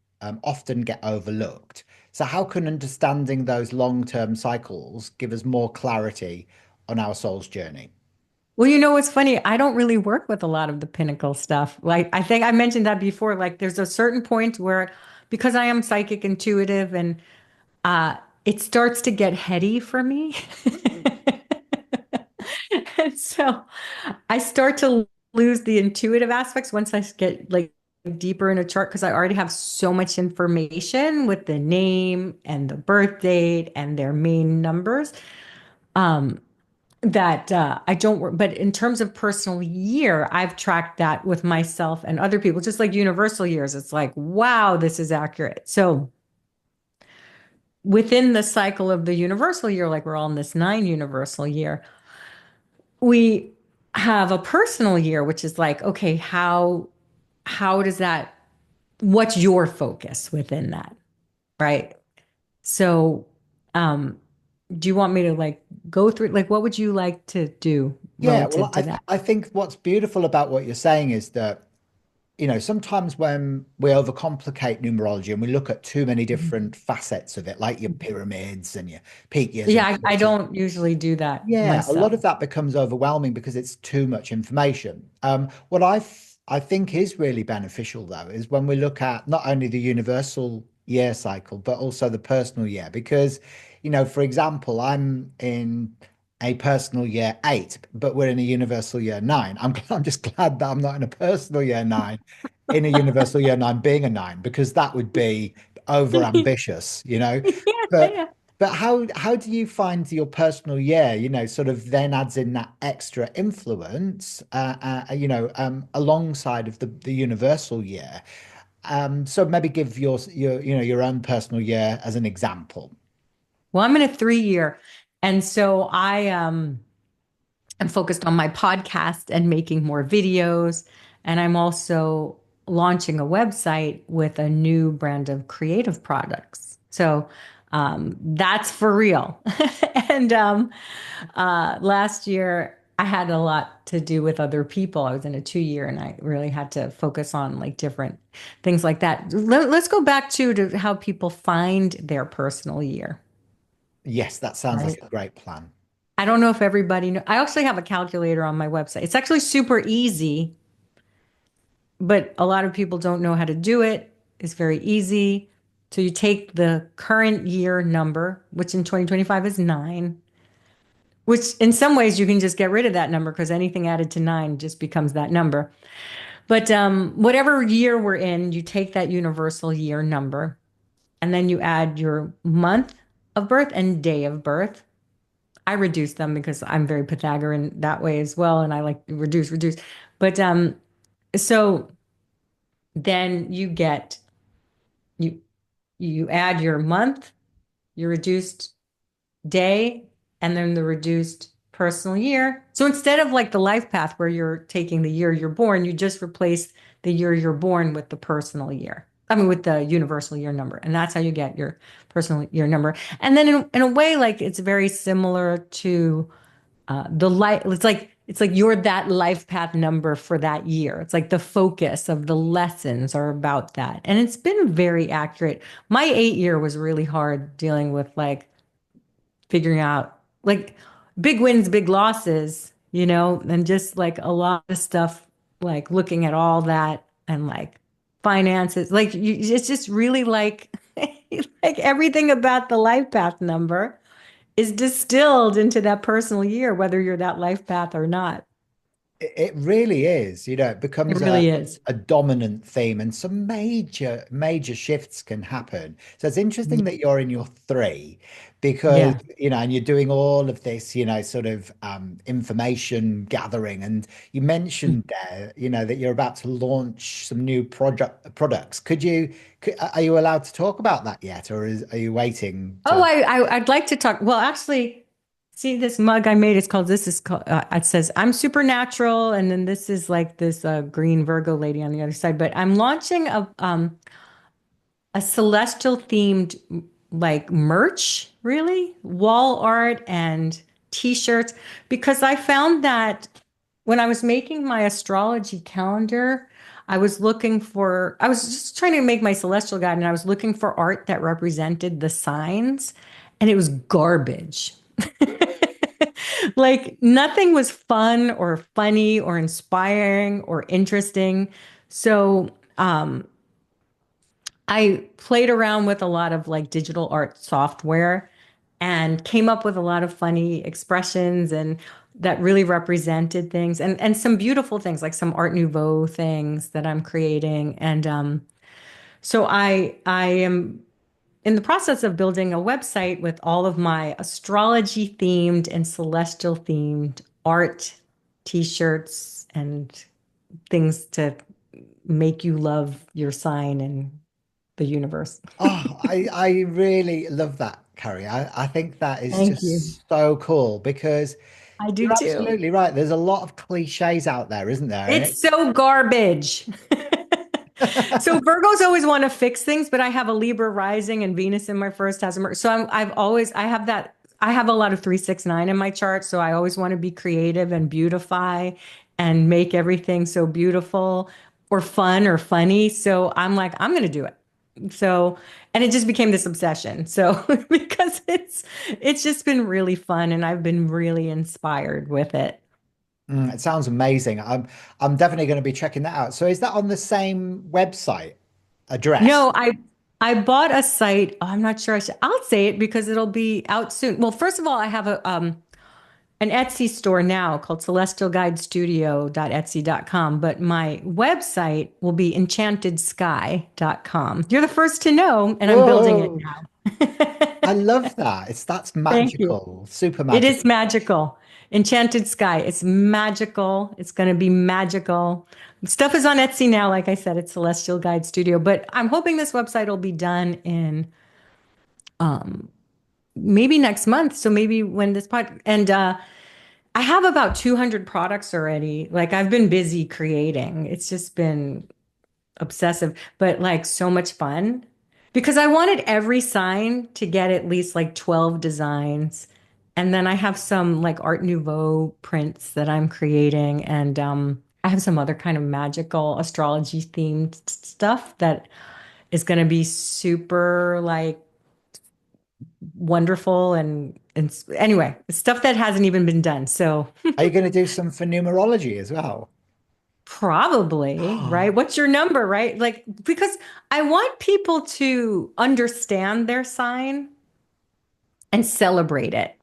often get overlooked. So how can understanding those long-term cycles give us more clarity on our soul's journey? Well, what's funny, I don't really work with a lot of the pinnacle stuff. Like I think I mentioned that before, like there's a certain point where because I am psychic intuitive and uh it starts to get heady for me. And so I start to lose the intuitive aspects once I get like deeper in a chart because I already have so much information with the name and the birth date and their main numbers that I don't work. But in terms of personal year, I've tracked that with myself and other people, just like universal years. It's like, wow, this is accurate. So within the cycle of the universal year, like we're all in this nine universal year, we have a personal year, which is like, okay, how does that, what's your focus within that, right? So, do you want me to like go through, like, what would you like to do? Yeah, well, relative to that. I think what's beautiful about what you're saying is that, sometimes when we overcomplicate numerology and we look at too many different facets of it, like your pyramids and your peak years Yeah, and I pivots. don't usually do that Yeah, a lot myself. of that becomes overwhelming because it's too much information. What I think is really beneficial though is when we look at not only the universal year cycle but also the personal year, because for example, I'm in a personal year 8, but we're in a universal year 9. I'm just glad that I'm not in a personal year 9, in a universal year 9 being a 9, because that would be over ambitious, But Yeah. but how do you find your personal year, sort of then adds in that extra influence, alongside of the universal year? So maybe give your own personal year as an example. Well, I'm in a 3 year. And so I'm focused on my podcast and making more videos. And I'm also launching a website with a new brand of creative products. So that's for real. And last year, I had a lot to do with other people. I was in a 2 year and I really had to focus on like different things like that. Let's go back to how people find their personal year. Yes, that sounds like Right. a great plan. I don't know if everybody know. I actually have a calculator on my website. It's actually super easy, but a lot of people don't know how to do it. It's very easy. So you take the current year number, which in 2025 is 9, which in some ways you can just get rid of that number because anything added to 9 just becomes that number. But whatever year we're in, you take that universal year number and then you add your month of birth and day of birth. I reduce them because I'm very Pythagorean that way as well, and I like to reduce. But so then you you add your month, your reduced day, and then the reduced personal year. So instead of like the life path where you're taking the year you're born, you just replace the year you're born with the personal year. I mean, with the universal year number. And that's how you get your personal year number. And then in a way, like it's very similar to the life. It's like you're that life path number for that year. It's like the focus of the lessons are about that. And it's been very accurate. My 8 year was really hard dealing with like figuring out like big wins, big losses, and just like a lot of stuff, like looking at all that and like finances. It's just really like like everything about the life path number is distilled into that personal year, whether you're that life path or not. It really is, it It becomes really is. a dominant theme, and some major shifts can happen. So it's interesting that you're in your 3, because, Yeah. and you're doing all of this, sort of information gathering. And you mentioned there, that you're about to launch some new products. Are you allowed to talk about that yet, or are you waiting Oh, to? I'd like to talk. Well, actually, see this mug I made. This is called. It says I'm supernatural, and then this is like this green Virgo lady on the other side. But I'm launching a celestial themed like merch, really wall art and t-shirts, because I found that when I was making my astrology calendar, I was just trying to make my celestial guide and I was looking for art that represented the signs and it was garbage. Like nothing was fun or funny or inspiring or interesting. So, I played around with a lot of like digital art software and came up with a lot of funny expressions and that really represented things and some beautiful things like some Art Nouveau things that I'm creating. And so I am in the process of building a website with all of my astrology themed and celestial themed art, t-shirts, and things to make you love your sign and the universe. Oh, I really love that, Carrie. I think that is Thank you. just so cool, because I do you're too. absolutely right. There's a lot of cliches out there, isn't there? And It's so garbage. So Virgos always want to fix things, but I have a Libra rising and Venus in my first house. So I have that I have a lot of 369 in my chart, so I always want to be creative and beautify and make everything so beautiful or fun or funny. So I'm like, I'm going to do it. So, and it just became this obsession. So, because it's just been really fun and I've been really inspired with it. It sounds amazing. I'm definitely going to be checking that out. So is that on the same website address? No, I bought a site. I'm not sure I'll say it because it'll be out soon. Well, first of all, I have a an Etsy store now called celestialguidestudio.etsy.com, but my website will be enchantedsky.com. You're the first to know, and I'm building it Whoa, now. I love that. That's Thank you. magical, super It is magical. magical. Enchanted Sky. It's magical. It's going to be magical. Stuff is on Etsy now. Like I said, it's Celestial Guide Studio, but I'm hoping this website will be done in maybe next month. So maybe when this pod and I have about 200 products already. Like I've been busy creating. It's just been obsessive, but like so much fun because I wanted every sign to get at least like 12 designs. And then I have some like Art Nouveau prints that I'm creating. And I have some other kind of magical astrology themed stuff that is going to be super like wonderful and anyway, stuff that hasn't even been done. So Are you going to do some for numerology as well? probably, right? What's your number, right? Like, because I want people to understand their sign and celebrate it,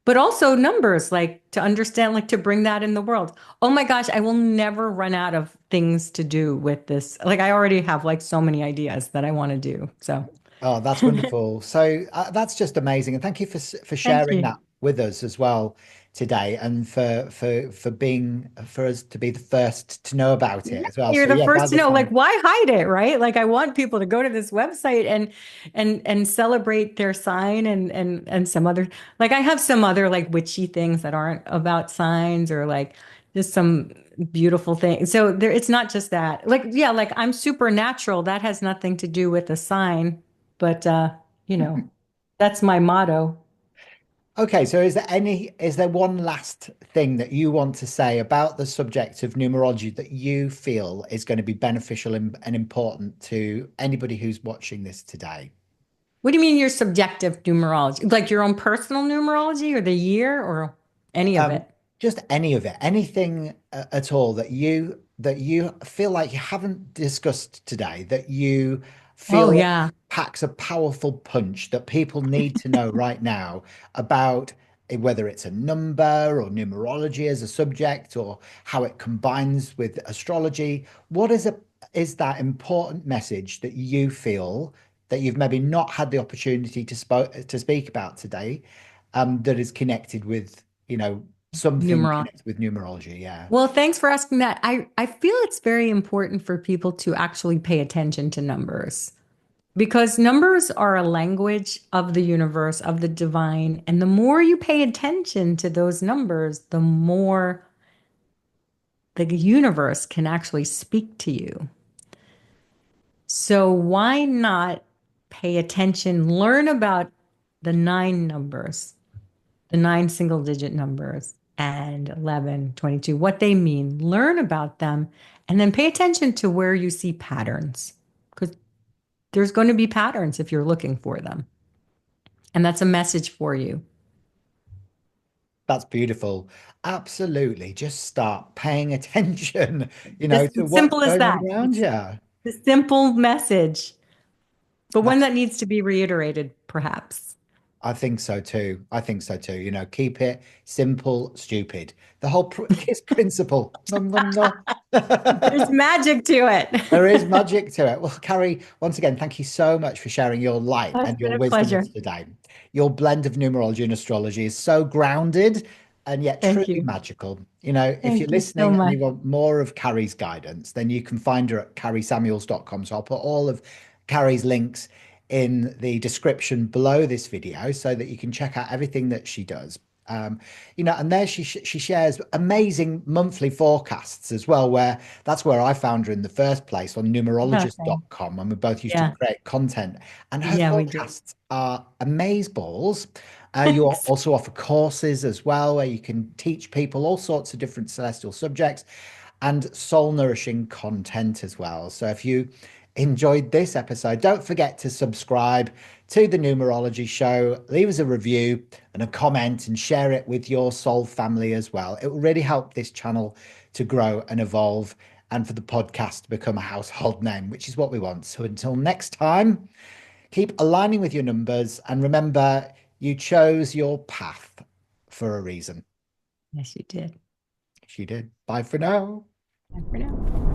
but also numbers, like to understand, like to bring that in the world. Oh my gosh, I will never run out of things to do with this. Like, I already have like so many ideas that I want to do. So, Oh, that's wonderful. So that's just amazing, and thank you for thank sharing you. that with us as well today, and for being for us to be the first to know about Yeah, it as well. you're So the yeah, by first to the know. Like, time, why hide it, right? Like, I want people to go to this website and celebrate their sign and some other like I have some other like witchy things that aren't about signs or like just some beautiful things. So there, it's not just that. Like, yeah, like I'm supernatural. That has nothing to do with a sign, but you know, that's my motto. okay. So is there one last thing that you want to say about the subject of numerology that you feel is going to be beneficial and important to anybody who's watching this today? What do you mean your subjective numerology? Like your own personal numerology or the year or any of Um, it? just any of it, anything at all that you feel like you haven't discussed today, that you Oh feel yeah. packs a powerful punch that people need to know right now about whether it's a number or numerology as a subject or how it combines with astrology. What is that important message that you feel that you've maybe not had the opportunity to speak about today, that is connected with, something Numerology. connected with numerology? Yeah. Well, thanks for asking that. I feel it's very important for people to actually pay attention to numbers because numbers are a language of the universe, of the divine. And the more you pay attention to those numbers, the more the universe can actually speak to you. So why not pay attention, learn about the nine numbers, the nine single digit numbers and 11, 22, what they mean, learn about them, and then pay attention to where you see patterns because there's going to be patterns if you're looking for them. And that's a message for you. That's beautiful. Absolutely. Just start paying attention, Just to what's simple as going on that. around It's you. the simple message, but one That's that needs to be reiterated, perhaps. I think so too. I think so too. Keep it simple, stupid. The whole KISS principle. Nom, nom, nom. There's magic to it. There is magic to it. Well, Carrie, once again, thank you so much for sharing your light Oh, it's and been your a wisdom with pleasure. us today. Your blend of numerology and astrology is so grounded and yet Thank truly you. magical. If you're Thank you so listening and you much. want more of Carrie's guidance, then you can find her at karisamuels.com. So I'll put all of Carrie's links in the description below this video so that you can check out everything that she does. And there she shares amazing monthly forecasts as well, where that's where I found her in the first place on Okay. numerologist.com, and we both used to Yeah. create content. And her Yeah, we did. forecasts are amazeballs. You Thanks. also offer courses as well, where you can teach people all sorts of different celestial subjects and soul nourishing content as well. So if you enjoyed this episode, don't forget to subscribe to the Numerology Show, leave us a review and a comment, and share it with your soul family as well. It will really help this channel to grow and evolve, and for the podcast to become a household name, which is what we want. So until next time, keep aligning with your numbers, and remember, you chose your path for a reason. Yes, you did. She did. Bye for now. Bye for now.